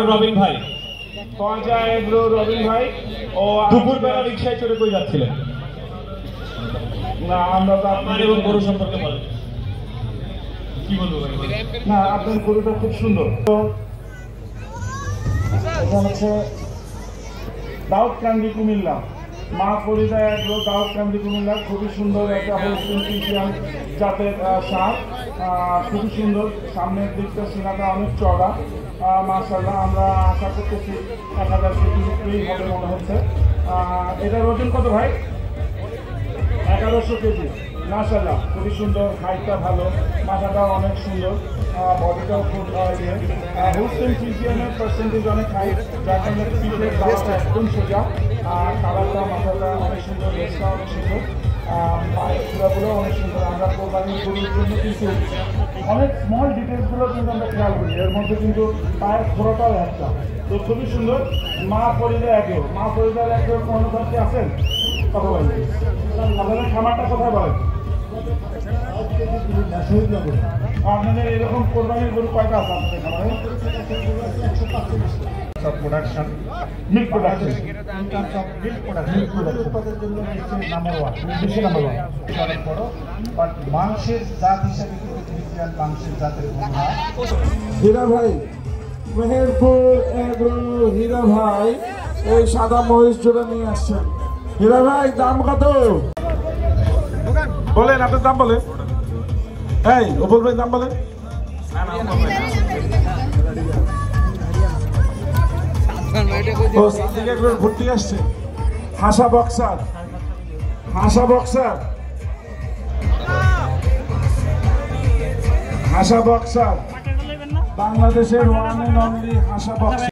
রবিন ভাই, রবিন ভাই ও দুপুরবেলা রিক্সায় চড়ে কই যাচ্ছিলেন? না আমরা তো আপনার এবং গরু সম্পর্কে বলেন, কি বলবো ভাই? না, আপনার গরুটা খুব সুন্দর। তো এটা হচ্ছে দাউদকান্দি কুমিল্লা, মা ফরিদা এগ্রো, দাউদকান্দি কুমিল্লা। খুবই সুন্দর একটা হলস্টিয়ান জাতের ষাঁড়, খুবই সুন্দর। সামনের দিকটা সিনাটা অনেক চড়া, মাশাআল্লাহ। আমরা আশা করতেছি 1000 কেজি হবে মনে হচ্ছে। এটার ওজন কত ভাই? 1100 কেজি। মাশাআল্লাহ, খুবই সুন্দর, হাইটটা ভালো, মাথাটাও অনেক সুন্দর, বডিটাও খুব হোলস্টেইন ফ্রিজিয়ানের পার্সেন্টেজ অনেক হাই, যার কারণে পিঠের গালাটা একদম সোজা, কালারটা মাথাটা অনেক সুন্দর, লেজটা অনেক সুন্দর, পায়ের ঘোরাগুলো অনেক সুন্দর। আমরা কোরবানির গরুর জন্য কিন্তু অনেক স্মল ডিটেলসগুলো কিন্তু আমরা খেয়াল করি, এর মধ্যে কিন্তু পায়ের ঘোরাটাও একটা। তো খুবই সুন্দর। মা ফরিদা এগ্রো, মা ফরিদার এগ্রোর কর্মকর্তা আছেন, কথা বলেন। আপনাদের খামারটা কোথায় বলেন? আপনাদের এরকম কোরবানির গরু কয়টা আছে আপনাদের খামারে? প্রোডাকশন, মিল্ক প্রোডাকশন, মাংসের জাত হিসাবে মাংসের জাতের হীরা ভাই, মেহেরপুর এগ্রো হীরা ভাই এই সাদা মহিষ জোড়া নিয়ে আসছেন। হীরা ভাই, দাম কত বলেন? আপনার দাম বলেন। এই ওপর ভাই, দাম বলেন। ভর্তি আসছে হাসা বক্সার, হাসা বক্সার, হাসা বক্সার, বাংলাদেশের ওয়ান এন্ড অনলি হাসা বক্সার।